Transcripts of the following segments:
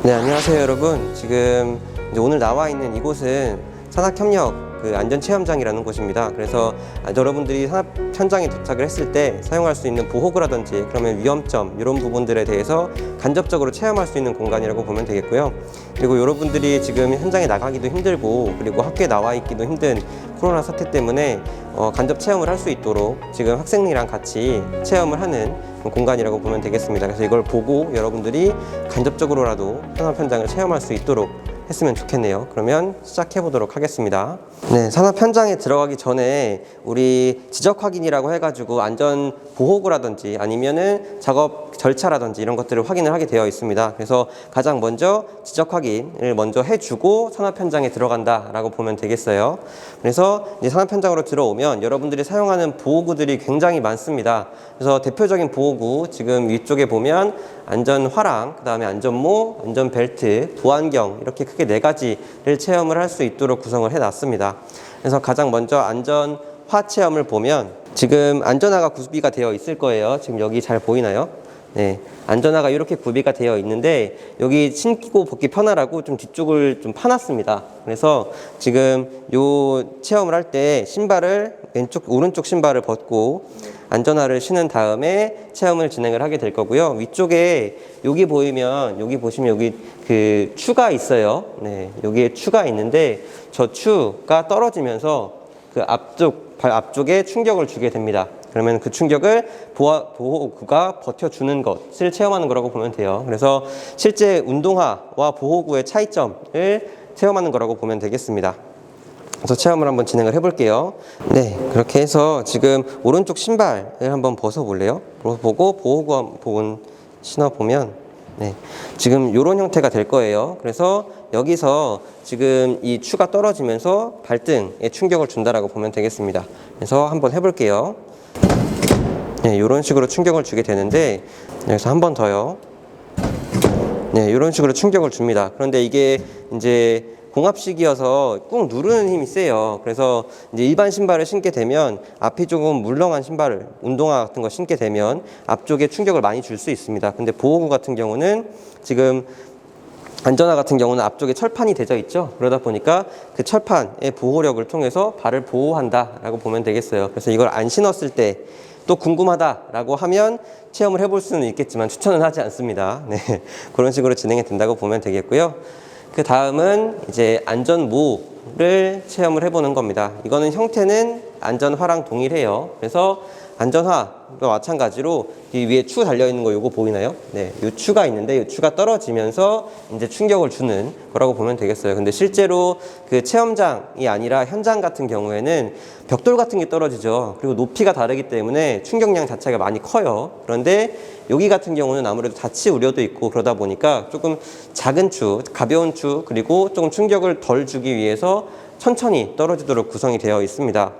네, 안녕하세요 여러분. 지금 이제 오늘 나와 있는 이곳은 산학협력 안전체험장이라는 곳입니다. 그래서 여러분들이 산업 현장에 도착을 했을 때 사용할 수 있는 보호구라든지 그러면 위험점 이런 부분들에 대해서 간접적으로 체험할 수 있는 공간이라고 보면 되겠고요. 그리고 여러분들이 지금 현장에 나가기도 힘들고 그리고 학교에 나와 있기도 힘든 코로나 사태 때문에 간접 체험을 할 수 있도록 지금 학생이랑 같이 체험을 하는 공간이라고 보면 되겠습니다. 그래서 이걸 보고 여러분들이 간접적으로라도 산업 현장을 체험할 수 있도록 했으면 좋겠네요. 그러면 시작해 보도록 하겠습니다. 네, 산업 현장에 들어가기 전에 우리 지적 확인이라고 해가지고 안전 보호구라든지 아니면은 작업 절차라든지 이런 것들을 확인을 하게 되어 있습니다. 그래서 가장 먼저 지적 확인을 먼저 해주고 산업 현장에 들어간다라고 보면 되겠어요. 그래서 이제 산업 현장으로 들어오면 여러분들이 사용하는 보호구들이 굉장히 많습니다. 그래서 대표적인 보호구 지금 위쪽에 보면 안전 화랑, 그 다음에 안전모, 안전 벨트, 보안경 이렇게 크게 4가지를 체험을 할 수 있도록 구성을 해놨습니다. 그래서 가장 먼저 안전화 체험을 보면 지금 안전화가 구비가 되어 있을 거예요. 지금 여기 잘 보이나요? 네, 안전화가 이렇게 구비가 되어 있는데 여기 신고 벗기 편하라고 좀 뒤쪽을 좀 파놨습니다. 그래서 지금 요 체험을 할 때 신발을 오른쪽 신발을 벗고 안전화를 신은 다음에 체험을 진행을 하게 될 거고요. 위쪽에 여기 보시면 여기 그 추가 있어요. 네, 여기에 추가 있는데 저 추가 떨어지면서 그 발 앞쪽에 충격을 주게 됩니다. 그러면 그 충격을 보호구가 버텨주는 것을 체험하는 거라고 보면 돼요. 그래서 실제 운동화와 보호구의 차이점을 체험하는 거라고 보면 되겠습니다. 그래서 체험을 한번 진행을 해볼게요. 네, 그렇게 해서 지금 오른쪽 신발을 한번 벗어볼래요? 벗어보고 보호구 부분 신어보면 네, 지금 이런 형태가 될 거예요. 그래서 여기서 지금 이 추가 떨어지면서 발등에 충격을 준다라고 보면 되겠습니다. 그래서 한번 해볼게요. 네, 이런 식으로 충격을 주게 되는데 여기서 한 번 더요. 네, 이런 식으로 충격을 줍니다. 그런데 이게 이제 공합식이어서 꾹 누르는 힘이 세요. 그래서 이제 일반 신발을 신게 되면 앞이 조금 물렁한 신발을 운동화 같은 거 신게 되면 앞쪽에 충격을 많이 줄 수 있습니다. 근데 보호구 같은 경우는 지금 안전화 같은 경우는 앞쪽에 철판이 되어 있죠. 그러다 보니까 그 철판의 보호력을 통해서 발을 보호한다라고 보면 되겠어요. 그래서 이걸 안 신었을 때 또 궁금하다라고 하면 체험을 해볼 수는 있겠지만 추천은 하지 않습니다. 네, 그런 식으로 진행이 된다고 보면 되겠고요. 그 다음은 이제 안전모를 체험을 해보는 겁니다. 이거는 형태는 안전화랑 동일해요. 그래서 안전화도 마찬가지로 이 위에 추 달려있는 거 요거 보이나요? 네, 요 추가 있는데 요 추가 떨어지면서 이제 충격을 주는 거라고 보면 되겠어요. 근데 실제로 그 체험장이 아니라 현장 같은 경우에는 벽돌 같은 게 떨어지죠. 그리고 높이가 다르기 때문에 충격량 자체가 많이 커요. 그런데 여기 같은 경우는 아무래도 다칠 우려도 있고 그러다 보니까 조금 작은 추, 가벼운 추, 그리고 조금 충격을 덜 주기 위해서 천천히 떨어지도록 구성이 되어 있습니다.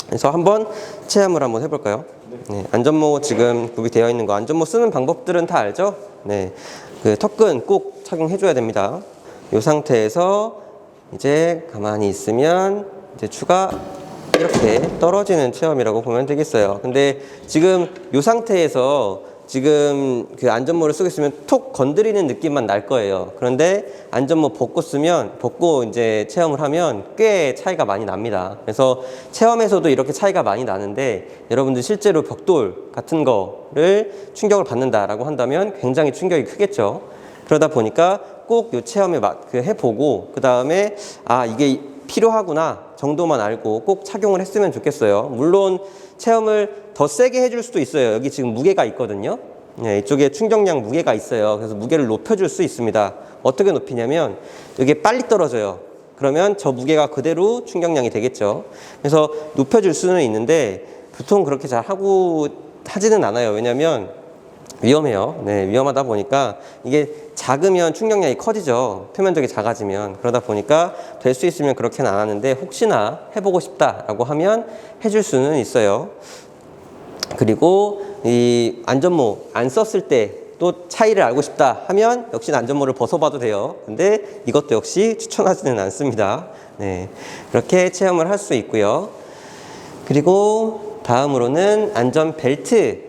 그래서 한번 체험을 한번 해볼까요? 네, 안전모 지금 구비되어 있는 거, 안전모 쓰는 방법들은 다 알죠? 네, 그 턱끈 꼭 착용해줘야 됩니다. 이 상태에서 이제 가만히 있으면 이제 추가 이렇게 떨어지는 체험이라고 보면 되겠어요. 근데 지금 이 상태에서 지금 그 안전모를 쓰고 있으면 톡 건드리는 느낌만 날 거예요. 그런데 안전모 벗고 이제 체험을 하면 꽤 차이가 많이 납니다. 그래서 체험에서도 이렇게 차이가 많이 나는데 여러분들 실제로 벽돌 같은 거를 충격을 받는다라고 한다면 굉장히 충격이 크겠죠. 그러다 보니까 꼭 이 체험에 해보고 그 다음에 이게 필요하구나 정도만 알고 꼭 착용을 했으면 좋겠어요. 물론 체험을 더 세게 해줄 수도 있어요. 여기 지금 무게가 있거든요. 네, 이쪽에 충격량 무게가 있어요. 그래서 무게를 높여줄 수 있습니다. 어떻게 높이냐면 이게 빨리 떨어져요. 그러면 저 무게가 그대로 충격량이 되겠죠. 그래서 높여줄 수는 있는데 보통 그렇게 잘 하지는 않아요. 왜냐면 위험해요. 네, 위험하다 보니까 이게 작으면 충격량이 커지죠. 표면적이 작아지면. 그러다 보니까 될 수 있으면 그렇게는 안 하는데 혹시나 해보고 싶다라고 하면 해줄 수는 있어요. 그리고 이 안전모 안 썼을 때 또 차이를 알고 싶다 하면 역시 안전모를 벗어봐도 돼요. 근데 이것도 역시 추천하지는 않습니다. 네, 그렇게 체험을 할 수 있고요. 그리고 다음으로는 안전벨트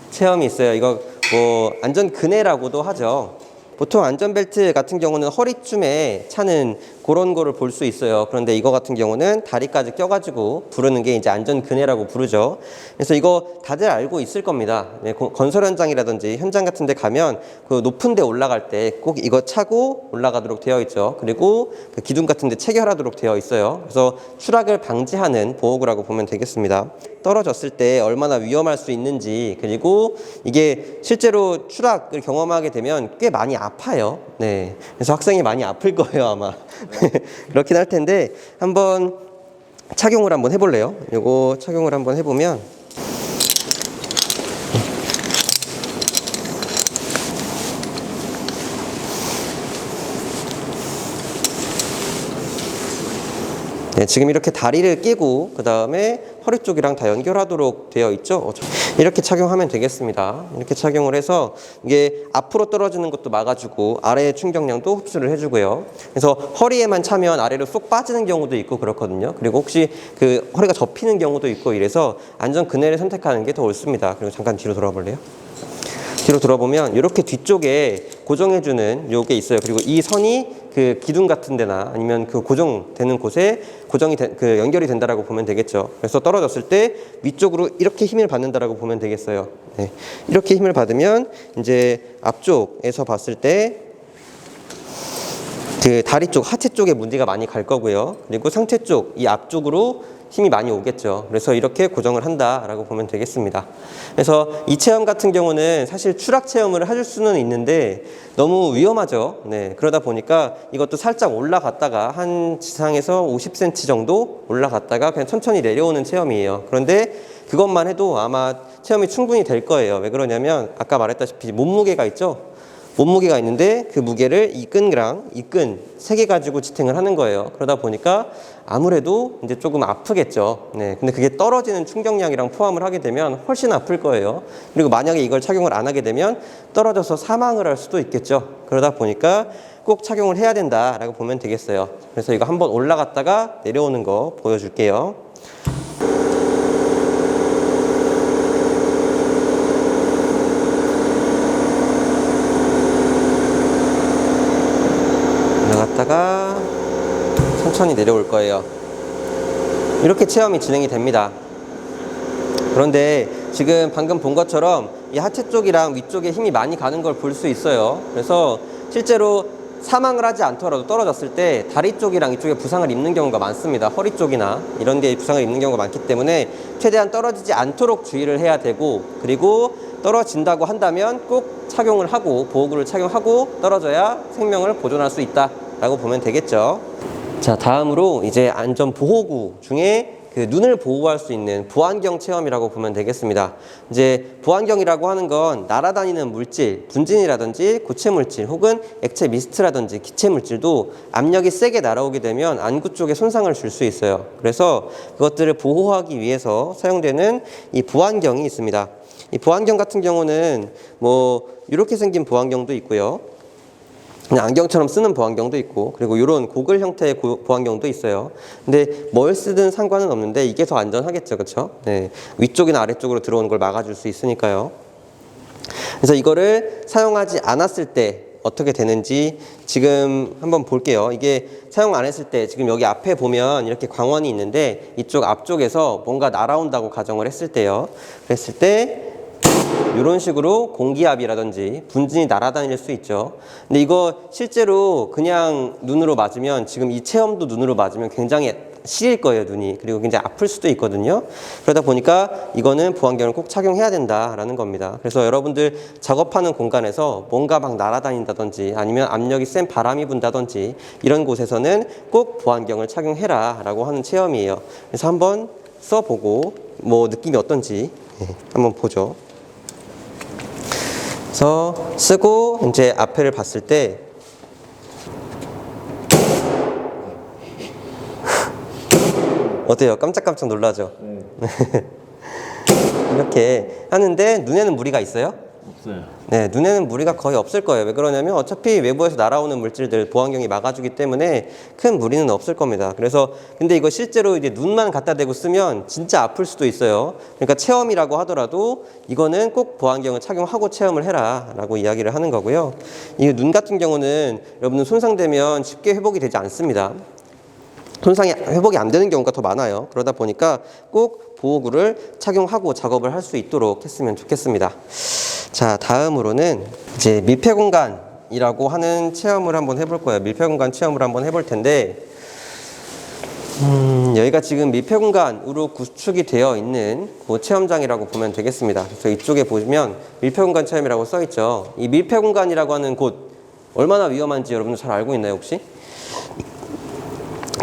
체험이 있어요. 이거 뭐 안전그네라고도 하죠. 보통 안전벨트 같은 경우는 허리쯤에 차는 그런 거를 볼 수 있어요. 그런데 이거 같은 경우는 다리까지 껴가지고 부르는 게 이제 안전그네라고 부르죠. 그래서 이거 다들 알고 있을 겁니다. 네, 건설 현장이라든지 현장 같은 데 가면 그 높은 데 올라갈 때 꼭 이거 차고 올라가도록 되어 있죠. 그리고 그 기둥 같은 데 체결하도록 되어 있어요. 그래서 추락을 방지하는 보호구라고 보면 되겠습니다. 떨어졌을 때 얼마나 위험할 수 있는지, 그리고 이게 실제로 추락을 경험하게 되면 꽤 많이 아파요. 네. 그래서 학생이 많이 아플 거예요, 아마. 그렇긴 할 텐데 한번 착용을 한번 해볼래요? 요거 착용을 한번 해보면 네, 지금 이렇게 다리를 끼고 그 다음에 허리 쪽이랑 다 연결하도록 되어 있죠. 이렇게 착용하면 되겠습니다. 이렇게 착용을 해서 이게 앞으로 떨어지는 것도 막아주고 아래의 충격량도 흡수를 해주고요. 그래서 허리에만 차면 아래로 쏙 빠지는 경우도 있고 그렇거든요. 그리고 혹시 그 허리가 접히는 경우도 있고 이래서 안전 그네를 선택하는 게 더 옳습니다. 그리고 잠깐 뒤로 돌아볼래요? 뒤로 돌아보면 이렇게 뒤쪽에 고정해주는 요게 있어요. 그리고 이 선이 그 기둥 같은 데나 아니면 그 고정되는 곳에 그 연결이 된다라고 보면 되겠죠. 그래서 떨어졌을 때 위쪽으로 이렇게 힘을 받는다라고 보면 되겠어요. 네. 이렇게 힘을 받으면 이제 앞쪽에서 봤을 때 그 다리 쪽, 하체 쪽에 문제가 많이 갈 거고요. 그리고 상체 쪽, 이 앞쪽으로 힘이 많이 오겠죠. 그래서 이렇게 고정을 한다라고 보면 되겠습니다. 그래서 이 체험 같은 경우는 사실 추락 체험을 해줄 수는 있는데 너무 위험하죠. 네, 그러다 보니까 이것도 살짝 올라갔다가 한 지상에서 50cm 정도 올라갔다가 그냥 천천히 내려오는 체험이에요. 그런데 그것만 해도 아마 체험이 충분히 될 거예요. 왜 그러냐면 아까 말했다시피 몸무게가 있죠. 몸무게가 있는데 그 무게를 이 끈이랑 이 끈 세 개 가지고 지탱을 하는 거예요. 그러다 보니까 아무래도 이제 조금 아프겠죠. 네. 근데 그게 떨어지는 충격량이랑 포함을 하게 되면 훨씬 아플 거예요. 그리고 만약에 이걸 착용을 안 하게 되면 떨어져서 사망을 할 수도 있겠죠. 그러다 보니까 꼭 착용을 해야 된다라고 보면 되겠어요. 그래서 이거 한번 올라갔다가 내려오는 거 보여줄게요. 올라갔다가 천천히 내려올 거예요. 이렇게 체험이 진행이 됩니다. 그런데 지금 방금 본 것처럼 이 하체 쪽이랑 위쪽에 힘이 많이 가는 걸 볼 수 있어요. 그래서 실제로 사망을 하지 않더라도 떨어졌을 때 다리 쪽이랑 이쪽에 부상을 입는 경우가 많습니다. 허리 쪽이나 이런 데에 부상을 입는 경우가 많기 때문에 최대한 떨어지지 않도록 주의를 해야 되고, 그리고 떨어진다고 한다면 꼭 착용을 하고 보호구를 착용하고 떨어져야 생명을 보존할 수 있다라고 보면 되겠죠. 자, 다음으로 이제 안전 보호구 중에 그 눈을 보호할 수 있는 보안경 체험이라고 보면 되겠습니다. 이제 보안경이라고 하는 건 날아다니는 물질, 분진이라든지 고체 물질 혹은 액체 미스트라든지 기체 물질도 압력이 세게 날아오게 되면 안구 쪽에 손상을 줄 수 있어요. 그래서 그것들을 보호하기 위해서 사용되는 이 보안경이 있습니다. 이 보안경 같은 경우는 뭐 이렇게 생긴 보안경도 있고요. 그냥 안경처럼 쓰는 보안경도 있고, 그리고 이런 고글 형태의 보안경도 있어요. 근데 뭘 쓰든 상관은 없는데 이게 더 안전하겠죠, 그렇죠? 네, 위쪽이나 아래쪽으로 들어오는 걸 막아줄 수 있으니까요. 그래서 이거를 사용하지 않았을 때 어떻게 되는지 지금 한번 볼게요. 이게 사용 안 했을 때 지금 여기 앞에 보면 이렇게 광원이 있는데 이쪽 앞쪽에서 뭔가 날아온다고 가정을 했을 때요. 그랬을 때 이런 식으로 공기압이라든지 분진이 날아다닐 수 있죠. 근데 이거 실제로 그냥 눈으로 맞으면, 지금 이 체험도 눈으로 맞으면 굉장히 시릴 거예요, 눈이. 그리고 굉장히 아플 수도 있거든요. 그러다 보니까 이거는 보안경을 꼭 착용해야 된다라는 겁니다. 그래서 여러분들 작업하는 공간에서 뭔가 막 날아다닌다든지 아니면 압력이 센 바람이 분다든지 이런 곳에서는 꼭 보안경을 착용해라 라고 하는 체험이에요. 그래서 한번 써보고 뭐 느낌이 어떤지 한번 보죠. 그래서 쓰고 이제 앞에를 봤을 때 어때요? 깜짝깜짝 놀라죠? 이렇게 하는데 눈에는 무리가 있어요? 없어요. 네, 눈에는 무리가 거의 없을 거예요. 왜 그러냐면 어차피 외부에서 날아오는 물질들 보안경이 막아주기 때문에 큰 무리는 없을 겁니다. 그래서 근데 이거 실제로 이제 눈만 갖다 대고 쓰면 진짜 아플 수도 있어요. 그러니까 체험이라고 하더라도 이거는 꼭 보안경을 착용하고 체험을 해라라고 이야기를 하는 거고요. 이 눈 같은 경우는 여러분들 손상되면 쉽게 회복이 되지 않습니다. 회복이 안 되는 경우가 더 많아요. 그러다 보니까 꼭 보호구를 착용하고 작업을 할 수 있도록 했으면 좋겠습니다. 자, 다음으로는 이제 밀폐 공간이라고 하는 체험을 한번 해볼 거예요. 밀폐 공간 체험을 한번 해볼 텐데, 여기가 지금 밀폐 공간으로 구축이 되어 있는 그 체험장이라고 보면 되겠습니다. 그래서 이쪽에 보시면 밀폐 공간 체험이라고 써 있죠. 이 밀폐 공간이라고 하는 곳 얼마나 위험한지 여러분들 잘 알고 있나요, 혹시?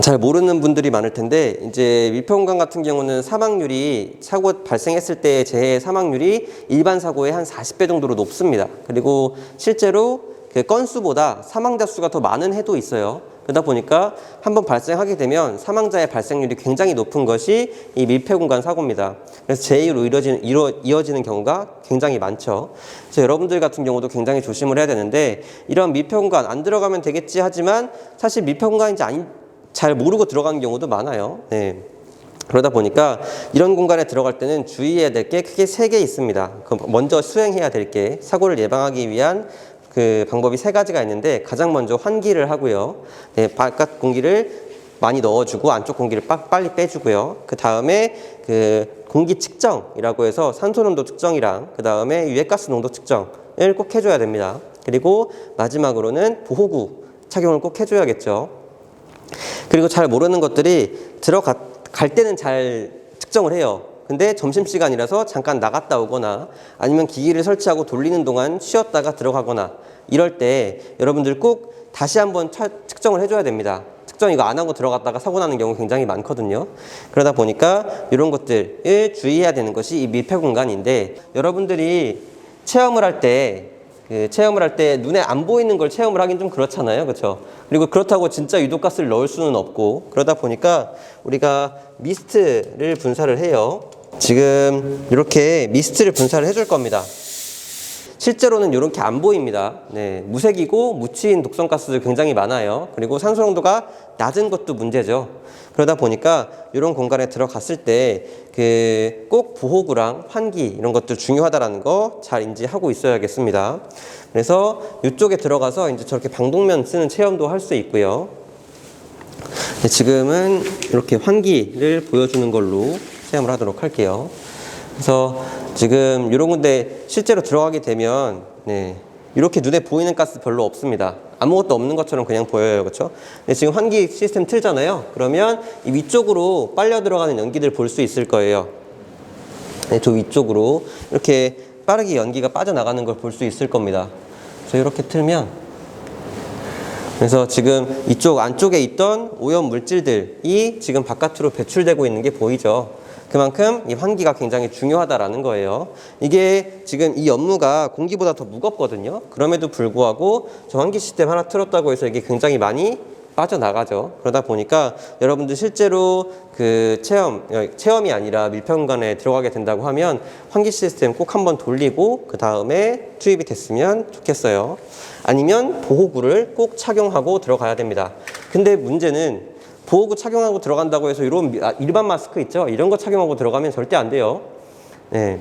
잘 모르는 분들이 많을 텐데, 이제 밀폐 공간 같은 경우는 사망률이 사고 발생했을 때의 재해 사망률이 일반 사고의 한 40배 정도로 높습니다. 그리고 실제로 그 건수보다 사망자 수가 더 많은 해도 있어요. 그러다 보니까 한번 발생하게 되면 사망자의 발생률이 굉장히 높은 것이 이 밀폐 공간 사고입니다. 그래서 재해로 이어지는 경우가 굉장히 많죠. 그래서 여러분들 같은 경우도 굉장히 조심을 해야 되는데, 이런 밀폐 공간 안 들어가면 되겠지 하지만 사실 밀폐 공간인지 잘 모르고 들어가는 경우도 많아요. 네. 그러다 보니까 이런 공간에 들어갈 때는 주의해야 될 게 크게 3개 있습니다. 먼저 수행해야 될 게, 사고를 예방하기 위한 그 방법이 3가지가 있는데, 가장 먼저 환기를 하고요. 네, 바깥 공기를 많이 넣어주고 안쪽 공기를 빨리 빼주고요. 그 다음에 그 공기 측정이라고 해서 산소 농도 측정이랑 그 다음에 유해가스 농도 측정을 꼭 해줘야 됩니다. 그리고 마지막으로는 보호구 착용을 꼭 해줘야겠죠. 그리고 잘 모르는 것들이 갈 때는 잘 측정을 해요. 근데 점심시간이라서 잠깐 나갔다 오거나 아니면 기기를 설치하고 돌리는 동안 쉬었다가 들어가거나 이럴 때 여러분들 꼭 다시 한번 측정을 해줘야 됩니다. 측정 이거 안 하고 들어갔다가 사고 나는 경우 굉장히 많거든요. 그러다 보니까 이런 것들을 주의해야 되는 것이 이 밀폐 공간인데, 여러분들이 체험을 할 때 눈에 안 보이는 걸 체험을 하긴 좀 그렇잖아요. 그렇죠? 그리고 그렇다고 진짜 유독가스를 넣을 수는 없고, 그러다 보니까 우리가 미스트를 분사를 해요. 지금 이렇게 미스트를 분사를 해줄 겁니다. 실제로는 이렇게 안 보입니다. 네, 무색이고 묻힌 독성가스도 굉장히 많아요. 그리고 산소 농도가 낮은 것도 문제죠. 그러다 보니까 이런 공간에 들어갔을 때 꼭 보호구랑 환기 이런 것들 중요하다라는 거 잘 인지하고 있어야겠습니다. 그래서 이쪽에 들어가서 이제 저렇게 방독면 쓰는 체험도 할 수 있고요. 네, 지금은 이렇게 환기를 보여주는 걸로 체험을 하도록 할게요. 그래서 지금 이런 군데 실제로 들어가게 되면 이렇게 눈에 보이는 가스 별로 없습니다. 아무것도 없는 것처럼 그냥 보여요. 그렇죠? 근데 지금 환기 시스템 틀잖아요. 그러면 이 위쪽으로 빨려 들어가는 연기들 볼 수 있을 거예요. 네, 저 위쪽으로 이렇게 빠르게 연기가 빠져나가는 걸 볼 수 있을 겁니다. 그래서 이렇게 틀면, 그래서 지금 이쪽 안쪽에 있던 오염 물질들이 지금 바깥으로 배출되고 있는 게 보이죠. 그만큼 이 환기가 굉장히 중요하다라는 거예요. 이게 지금 이 연무가 공기보다 더 무겁거든요. 그럼에도 불구하고 저 환기 시스템 하나 틀었다고 해서 이게 굉장히 많이 빠져나가죠. 그러다 보니까 여러분들 실제로 그 체험이 아니라 밀폐 공간에 들어가게 된다고 하면 환기 시스템 꼭 한번 돌리고 그 다음에 투입이 됐으면 좋겠어요. 아니면 보호구를 꼭 착용하고 들어가야 됩니다. 근데 문제는 보호구 착용하고 들어간다고 해서 이런 일반 마스크 있죠? 이런 거 착용하고 들어가면 절대 안 돼요. 네.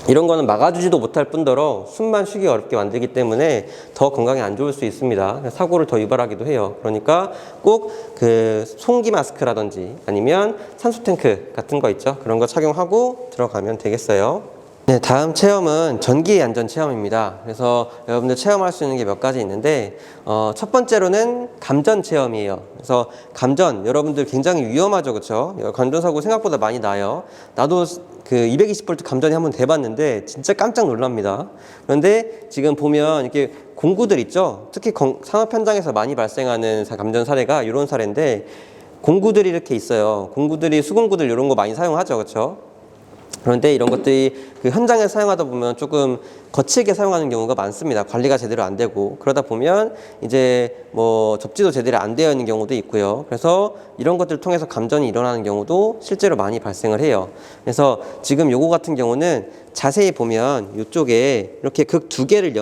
이런 거는 막아주지도 못할 뿐더러 숨만 쉬기 어렵게 만들기 때문에 더 건강에 안 좋을 수 있습니다. 사고를 더 유발하기도 해요. 그러니까 꼭 그 송기 마스크라든지 아니면 산소 탱크 같은 거 있죠? 그런 거 착용하고 들어가면 되겠어요. 네, 다음 체험은 전기 안전 체험입니다. 그래서 여러분들 체험할 수 있는 게 몇 가지 있는데, 첫 번째로는 감전 체험이에요. 그래서 감전, 여러분들 굉장히 위험하죠, 그렇죠? 감전 사고 생각보다 많이 나요. 나도 그 220V 감전이 한번 돼봤는데 진짜 깜짝 놀랍니다. 그런데 지금 보면 이렇게 공구들 있죠? 특히 산업 현장에서 많이 발생하는 감전 사례가 이런 사례인데, 공구들이 이렇게 있어요. 공구들이 수공구들 이런 거 많이 사용하죠, 그렇죠? 그런데 이런 것들이 그 현장에서 사용하다 보면 조금 거칠게 사용하는 경우가 많습니다. 관리가 제대로 안 되고, 그러다 보면 이제 뭐 접지도 제대로 안 되어 있는 경우도 있고요. 그래서 이런 것들을 통해서 감전이 일어나는 경우도 실제로 많이 발생을 해요. 그래서 지금 요거 같은 경우는 자세히 보면 이쪽에 이렇게 극 두 개를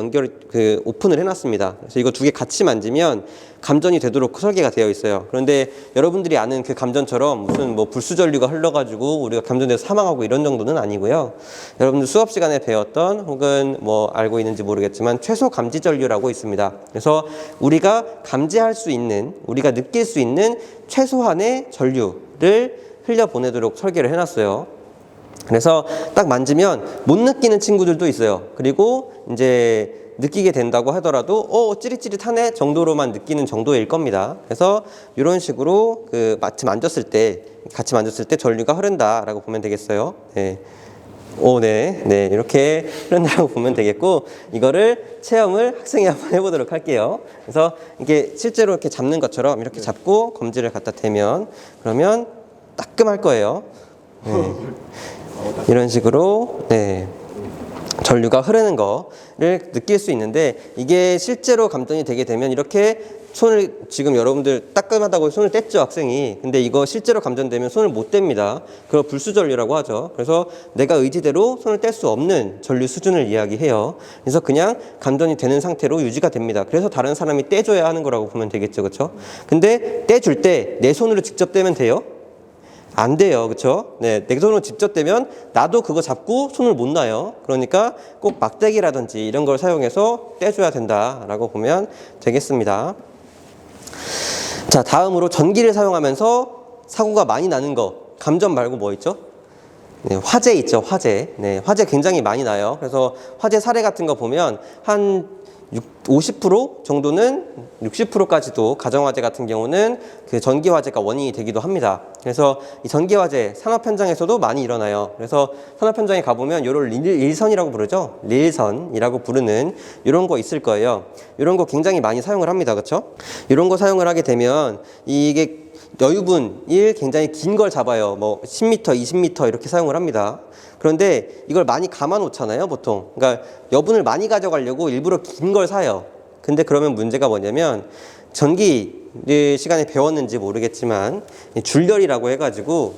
오픈을 해놨습니다. 그래서 이거 두 개 같이 만지면 감전이 되도록 설계가 되어 있어요. 그런데 여러분들이 아는 그 감전처럼 무슨 뭐 불수전류가 흘러가지고 우리가 감전돼서 사망하고 이런 정도는 아니고요. 여러분들 수업 시간에 배웠던 혹은 뭐 알고 있는지 모르겠지만 최소 감지 전류라고 있습니다. 그래서 우리가 감지할 수 있는, 우리가 느낄 수 있는 최소한의 전류를 흘려보내도록 설계를 해놨어요. 그래서 딱 만지면 못 느끼는 친구들도 있어요. 그리고 이제 느끼게 된다고 하더라도 찌릿찌릿하네 정도로만 느끼는 정도일 겁니다. 그래서 이런 식으로 같이 만졌을 때 전류가 흐른다라고 보면 되겠어요. 네. 네, 이렇게 흐른다고 보면 되겠고, 이거를 체험을 학생이 한번 해보도록 할게요. 그래서 이게 실제로 이렇게 잡는 것처럼 이렇게 잡고 검지를 갖다 대면 그러면 따끔할 거예요. 네. 이런 식으로 전류가 흐르는 거를 느낄 수 있는데, 이게 실제로 감전이 되게 되면 이렇게 손을, 지금 여러분들 따끔하다고 손을 뗐죠, 학생이. 근데 이거 실제로 감전되면 손을 못 뗍니다. 그걸 불수전류라고 하죠. 그래서 내가 의지대로 손을 뗄 수 없는 전류 수준을 이야기해요. 그래서 그냥 감전이 되는 상태로 유지가 됩니다. 그래서 다른 사람이 떼줘야 하는 거라고 보면 되겠죠, 그렇죠? 근데 떼줄 때 내 손으로 직접 떼면 돼요? 안 돼요. 그쵸? 네, 내 손으로 직접 떼면 나도 그거 잡고 손을 못 놔요. 그러니까 꼭 막대기라든지 이런 걸 사용해서 떼줘야 된다라고 보면 되겠습니다. 자, 다음으로 전기를 사용하면서 사고가 많이 나는 거. 감전 말고 뭐 있죠? 네, 화재 있죠, 화재. 네, 화재 굉장히 많이 나요. 그래서 화재 사례 같은 거 보면 한 50% 정도는 60%까지도 가정화재 같은 경우는 그 전기화재가 원인이 되기도 합니다. 그래서 이 전기화재 산업 현장에서도 많이 일어나요. 그래서 산업 현장에 가보면 이런 릴선이라고 부르죠. 릴선이라고 부르는 이런 거 있을 거예요. 이런 거 굉장히 많이 사용을 합니다. 그렇죠? 이런 거 사용을 하게 되면 이게 여유분일 굉장히 긴 걸 잡아요. 뭐 10m, 20m 이렇게 사용을 합니다. 그런데 이걸 많이 감아 놓잖아요, 보통. 그러니까 여분을 많이 가져가려고 일부러 긴 걸 사요. 근데 그러면 문제가 뭐냐면, 전기 시간에 배웠는지 모르겠지만 줄열이라고 해가지고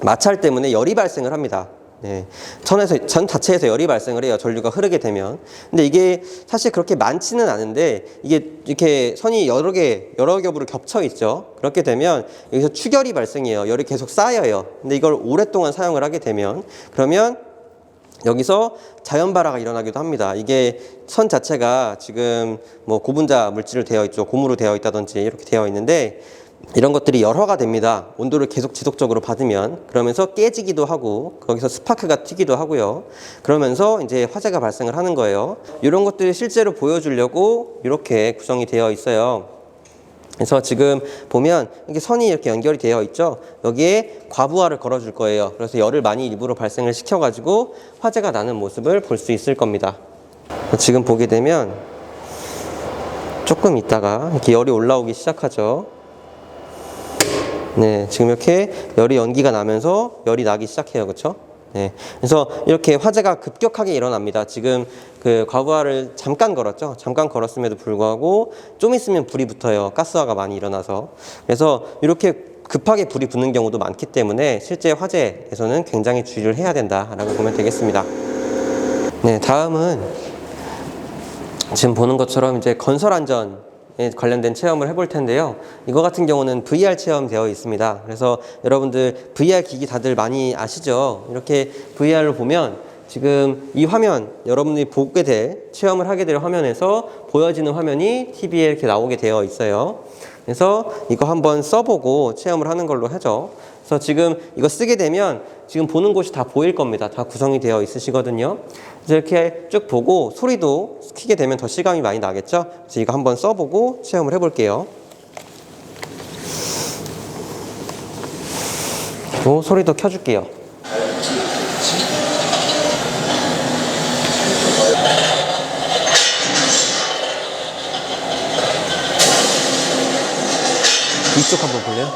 마찰 때문에 열이 발생을 합니다. 네. 전 자체에서 열이 발생을 해요, 전류가 흐르게 되면. 근데 이게 사실 그렇게 많지는 않은데, 이게 이렇게 선이 여러 겹으로 겹쳐 있죠. 그렇게 되면 여기서 축열이 발생해요. 열이 계속 쌓여요. 근데 이걸 오랫동안 사용을 하게 되면, 그러면 여기서 자연 발화가 일어나기도 합니다. 이게 선 자체가 지금 뭐 고분자 물질로 되어 있죠. 고무로 되어 있다든지 이렇게 되어 있는데, 이런 것들이 열화가 됩니다. 온도를 계속 지속적으로 받으면. 그러면서 깨지기도 하고 거기서 스파크가 튀기도 하고요. 그러면서 이제 화재가 발생을 하는 거예요. 이런 것들을 실제로 보여주려고 이렇게 구성이 되어 있어요. 그래서 지금 보면 이게 선이 이렇게 연결이 되어 있죠. 여기에 과부하를 걸어줄 거예요. 그래서 열을 많이 일부러 발생을 시켜가지고 화재가 나는 모습을 볼 수 있을 겁니다. 지금 보게 되면 조금 있다가 이렇게 열이 올라오기 시작하죠. 네, 지금 이렇게 열이 연기가 나면서 열이 나기 시작해요. 그렇죠? 네. 그래서 이렇게 화재가 급격하게 일어납니다. 지금 그 과부하를 잠깐 걸었죠. 잠깐 걸었음에도 불구하고 좀 있으면 불이 붙어요. 가스화가 많이 일어나서. 그래서 이렇게 급하게 불이 붙는 경우도 많기 때문에 실제 화재에서는 굉장히 주의를 해야 된다라고 보면 되겠습니다. 네, 다음은 지금 보는 것처럼 이제 건설 안전 관련된 체험을 해볼 텐데요. 이거 같은 경우는 VR 체험 되어 있습니다. 그래서 여러분들 VR 기기 다들 많이 아시죠? 이렇게 VR로 보면 지금 이 화면, 여러분들이 보게 될, 체험을 하게 될 화면에서 보여지는 화면이 TV에 이렇게 나오게 되어 있어요. 그래서 이거 한번 써보고 체험을 하는 걸로 하죠. 그래서 지금 이거 쓰게 되면 지금 보는 곳이 다 보일 겁니다. 다 구성이 되어 있으시거든요. 그래서 이렇게 쭉 보고 소리도 키게 되면 더 실감이 많이 나겠죠. 그래서 이거 한번 써보고 체험을 해볼게요. 또 소리도 켜줄게요. 이쪽 한번 볼래요?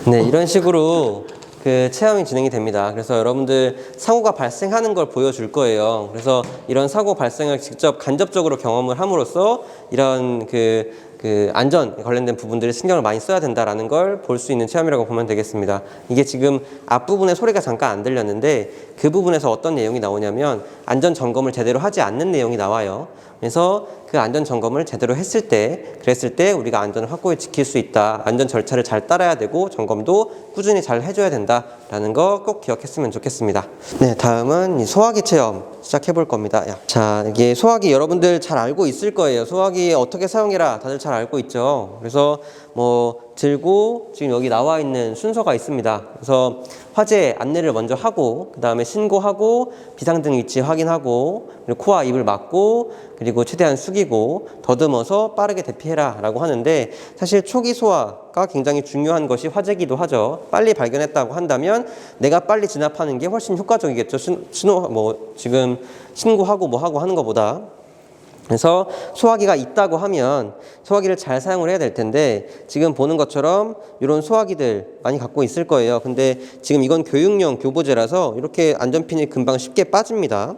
네, 이런 식으로 그 체험이 진행이 됩니다. 그래서 여러분들 사고가 발생하는 걸 보여줄 거예요. 그래서 이런 사고 발생을 직접 간접적으로 경험을 함으로써 이런 그 안전 관련된 부분들을 신경을 많이 써야 된다라는 걸 볼 수 있는 체험이라고 보면 되겠습니다. 이게 지금 앞부분에 소리가 잠깐 안 들렸는데 그 부분에서 어떤 내용이 나오냐면 안전 점검을 제대로 하지 않는 내용이 나와요. 그래서 그 안전 점검을 제대로 그랬을 때 우리가 안전을 확고히 지킬 수 있다. 안전 절차를 잘 따라야 되고 점검도 꾸준히 잘 해줘야 된다라는 거 꼭 기억했으면 좋겠습니다. 네, 다음은 소화기 체험 시작해 볼 겁니다. 자, 이게 소화기 여러분들 잘 알고 있을 거예요. 소화기 어떻게 사용해라 다들 잘 알고 있죠. 그래서 뭐 들고 지금 여기 나와 있는 순서가 있습니다. 그래서 화재 안내를 먼저 하고 그 다음에 신고하고 비상등 위치 확인하고 그리고 코와 입을 막고 그리고 최대한 숙이고 더듬어서 빠르게 대피해라 라고 하는데 사실 초기 소화가 굉장히 중요한 것이 화재기도 하죠. 빨리 발견했다고 한다면 내가 빨리 진압하는 게 훨씬 효과적이겠죠. 지금 신고하고 뭐 하고 하는 것보다. 그래서 소화기가 있다고 하면 소화기를 잘 사용을 해야 될 텐데 지금 보는 것처럼 이런 소화기들 많이 갖고 있을 거예요. 근데 지금 이건 교육용 교보제라서 이렇게 안전핀이 금방 쉽게 빠집니다.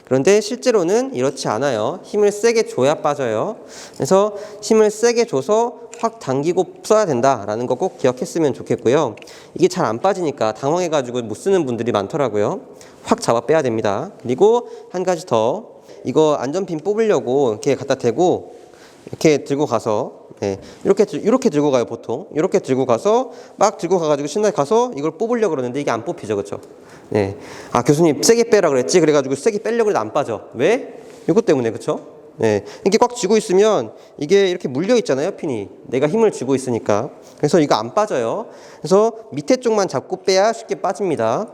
그런데 실제로는 이렇지 않아요. 힘을 세게 줘야 빠져요. 그래서 힘을 세게 줘서 확 당기고 써야 된다라는 거 꼭 기억했으면 좋겠고요. 이게 잘 안 빠지니까 당황해가지고 못 쓰는 분들이 많더라고요. 확 잡아 빼야 됩니다. 그리고 한 가지 더, 이거 안전핀 뽑으려고 이렇게 갖다 대고 이렇게 들고 가서 이렇게 들고 가요. 보통 이렇게 들고 가서 막 들고 가가지고 신나게 가서 이걸 뽑으려고 그러는데 이게 안 뽑히죠, 그렇죠? 아, 교수님 세게 빼라 그랬지. 그래가지고 세게 빼려고 해도 안 빠져. 왜? 이것 때문에, 그렇죠? 이렇게 꽉 쥐고 있으면 이게 이렇게 물려 있잖아요, 핀이. 내가 힘을 주고 있으니까. 그래서 이거 안 빠져요. 그래서 밑에 쪽만 잡고 빼야 쉽게 빠집니다.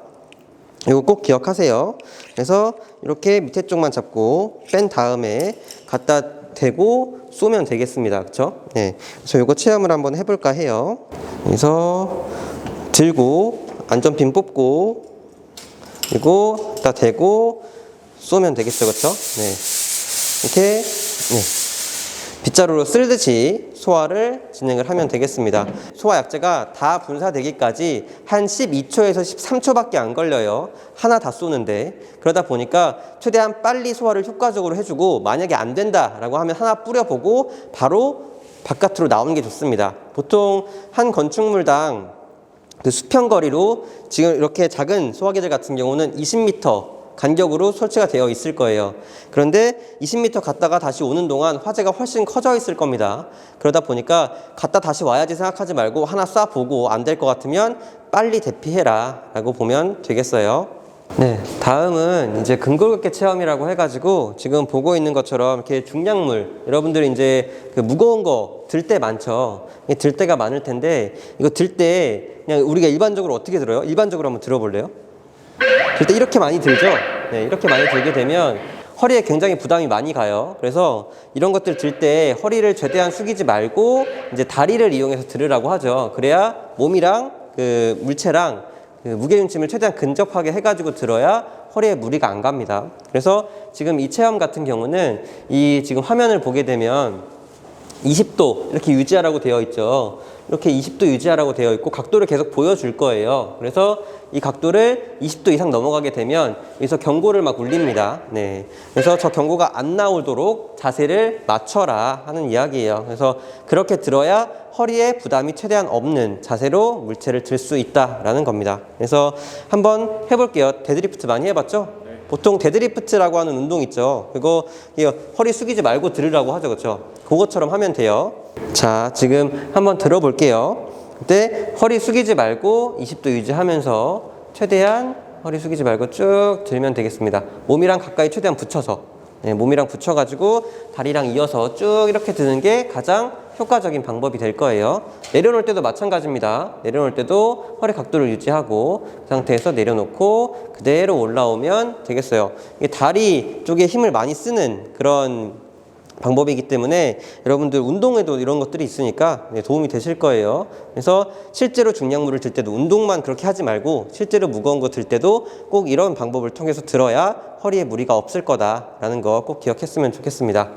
이거 꼭 기억하세요. 그래서 이렇게 밑에 쪽만 잡고 뺀 다음에 갖다 대고 쏘면 되겠습니다. 그렇죠? 그래서 이거 체험을 한번 해볼까 해요. 그래서 들고 안전핀 뽑고 그리고 다 대고 쏘면 되겠죠, 그렇죠? 이렇게 빗자루로 쓸듯이 소화를 진행을 하면 되겠습니다. 소화 약재가 다 분사되기까지 한 12초에서 13초밖에 안 걸려요. 하나 다 쏘는데. 그러다 보니까 최대한 빨리 소화를 효과적으로 해주고 만약에 안 된다라고 하면 하나 뿌려보고 바로 바깥으로 나오는 게 좋습니다. 보통 한 건축물당 그 수평거리로 지금 이렇게 작은 소화기들 같은 경우는 20m 간격으로 설치가 되어 있을 거예요. 그런데 20m 갔다가 다시 오는 동안 화재가 훨씬 커져 있을 겁니다. 그러다 보니까 갔다 다시 와야지 생각하지 말고 하나 쏴보고 안 될 것 같으면 빨리 대피해라 라고 보면 되겠어요. 다음은 이제 근골격계 체험이라고 해가지고 지금 보고 있는 것처럼 이렇게 중량물, 여러분들이 이제 그 무거운 거 들 때 많죠. 들 때가 많을 텐데 이거 들 때 그냥 우리가 일반적으로 어떻게 들어요? 일반적으로 한번 들어볼래요? 들 때 이렇게 많이 들죠? 이렇게 많이 들게 되면 허리에 굉장히 부담이 많이 가요. 그래서 이런 것들 들 때 허리를 최대한 숙이지 말고 이제 다리를 이용해서 들으라고 하죠. 그래야 몸이랑 그 물체랑 그 무게중심을 최대한 근접하게 해가지고 들어야 허리에 무리가 안 갑니다. 그래서 지금 이 체험 같은 경우는 이 지금 화면을 보게 되면 20도 이렇게 유지하라고 되어 있죠. 이렇게 20도 유지하라고 되어 있고 각도를 계속 보여줄 거예요. 그래서 이 각도를 20도 이상 넘어가게 되면 여기서 경고를 막 울립니다. 그래서 저 경고가 안 나오도록 자세를 맞춰라 하는 이야기예요. 그래서 그렇게 들어야 허리에 부담이 최대한 없는 자세로 물체를 들 수 있다라는 겁니다. 그래서 한번 해볼게요. 데드리프트 많이 해봤죠? 보통 데드리프트라고 하는 운동 있죠. 그거 허리 숙이지 말고 들으라고 하죠, 그렇죠? 그것처럼 하면 돼요. 자, 지금 한번 들어볼게요. 그때 허리 숙이지 말고 20도 유지하면서 최대한 허리 숙이지 말고 쭉 들면 되겠습니다. 몸이랑 가까이 최대한 붙여서 몸이랑 붙여가지고 다리랑 이어서 쭉 이렇게 드는 게 가장 효과적인 방법이 될 거예요. 내려놓을 때도 마찬가지입니다. 내려놓을 때도 허리 각도를 유지하고 그 상태에서 내려놓고 그대로 올라오면 되겠어요. 이게 다리 쪽에 힘을 많이 쓰는 그런 방법이기 때문에 여러분들 운동에도 이런 것들이 있으니까 도움이 되실 거예요. 그래서 실제로 중량물을 들 때도 운동만 그렇게 하지 말고 실제로 무거운 거 들 때도 꼭 이런 방법을 통해서 들어야 허리에 무리가 없을 거다라는 거 꼭 기억했으면 좋겠습니다.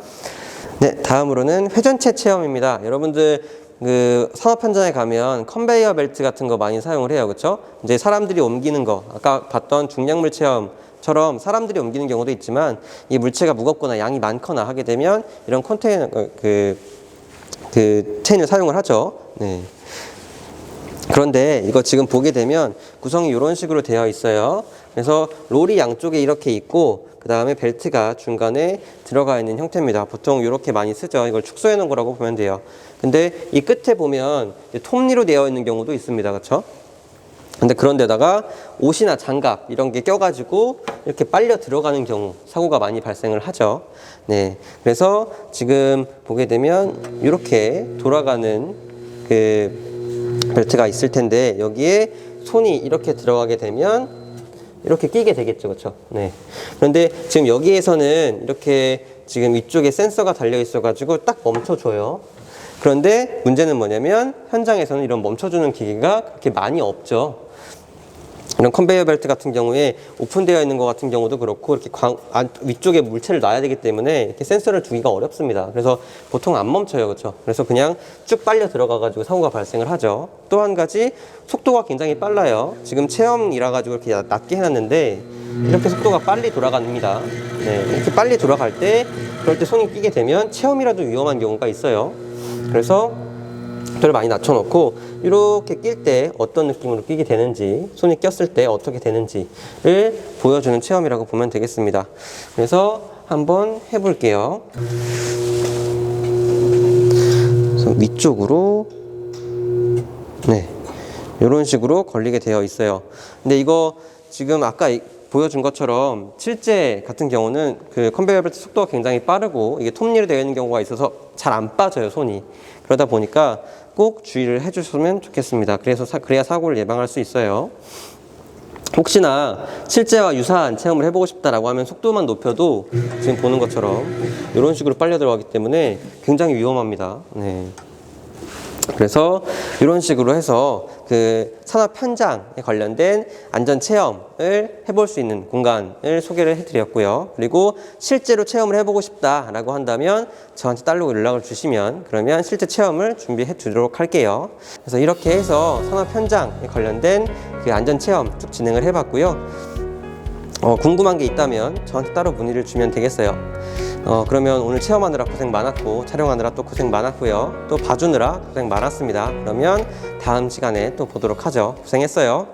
다음으로는 회전체 체험입니다. 여러분들 그 산업 현장에 가면 컨베이어 벨트 같은 거 많이 사용을 해요. 그렇죠? 이제 사람들이 옮기는 거, 아까 봤던 중량물 체험처럼 사람들이 옮기는 경우도 있지만 이 물체가 무겁거나 양이 많거나 하게 되면 이런 컨테이너 그 체인을 사용을 하죠. 네. 그런데 이거 지금 보게 되면 구성이 이런 식으로 되어 있어요. 그래서 롤이 양쪽에 이렇게 있고 그 다음에 벨트가 중간에 들어가 있는 형태입니다. 보통 이렇게 많이 쓰죠. 이걸 축소해 놓은 거라고 보면 돼요. 근데 이 끝에 보면 톱니로 되어 있는 경우도 있습니다. 그렇죠? 근데 그런 데다가 옷이나 장갑 이런 게 껴가지고 이렇게 빨려 들어가는 경우 사고가 많이 발생을 하죠. 네. 그래서 지금 보게 되면 이렇게 돌아가는 그 벨트가 있을 텐데 여기에 손이 이렇게 들어가게 되면 이렇게 끼게 되겠죠. 그렇죠? 네. 그런데 지금 여기에서는 이렇게 지금 위쪽에 센서가 달려 있어 가지고 딱 멈춰줘요. 그런데 문제는 뭐냐면 현장에서는 이런 멈춰주는 기계가 그렇게 많이 없죠. 이런 컨베이어 벨트 같은 경우에 오픈되어 있는 것 같은 경우도 그렇고 이렇게 위쪽에 물체를 놔야 되기 때문에 이렇게 센서를 두기가 어렵습니다. 그래서 보통 안 멈춰요. 그렇죠? 그래서 그냥 쭉 빨려 들어가 가지고 사고가 발생을 하죠. 또 한 가지 속도가 굉장히 빨라요. 지금 체험이라 가지고 이렇게 낮게 해놨는데 이렇게 속도가 빨리 돌아갑니다. 네, 이렇게 빨리 돌아갈 때 그럴 때 손이 끼게 되면 체험이라도 위험한 경우가 있어요. 그래서 속도를 많이 낮춰놓고 이렇게 낄 때 어떤 느낌으로 끼게 되는지, 손이 꼈을 때 어떻게 되는지를 보여주는 체험이라고 보면 되겠습니다. 그래서 한번 해볼게요. 그래서 위쪽으로 네, 이런 식으로 걸리게 되어 있어요. 근데 이거 지금 아까 보여준 것처럼 실제 같은 경우는 그 컨베이어 벨트 속도가 굉장히 빠르고 이게 톱니로 되어 있는 경우가 있어서 잘 안 빠져요, 손이. 그러다 보니까 꼭 주의를 해주셨으면 좋겠습니다. 그래야 사고를 예방할 수 있어요. 혹시나 실제와 유사한 체험을 해보고 싶다라고 하면 속도만 높여도 지금 보는 것처럼 이런 식으로 빨려 들어가기 때문에 굉장히 위험합니다. 네. 그래서 이런 식으로 해서 그 산업 현장에 관련된 안전 체험을 해볼 수 있는 공간을 소개를 해드렸고요. 그리고 실제로 체험을 해보고 싶다라고 한다면 저한테 따로 연락을 주시면 그러면 실제 체험을 준비해 두도록 할게요. 그래서 이렇게 해서 산업 현장에 관련된 그 안전 체험 쭉 진행을 해봤고요. 궁금한 게 있다면 저한테 따로 문의를 주면 되겠어요. 그러면 오늘 체험하느라 고생 많았고 촬영하느라 또 고생 많았고요. 또 봐주느라 고생 많았습니다. 그러면 다음 시간에 또 보도록 하죠. 고생했어요.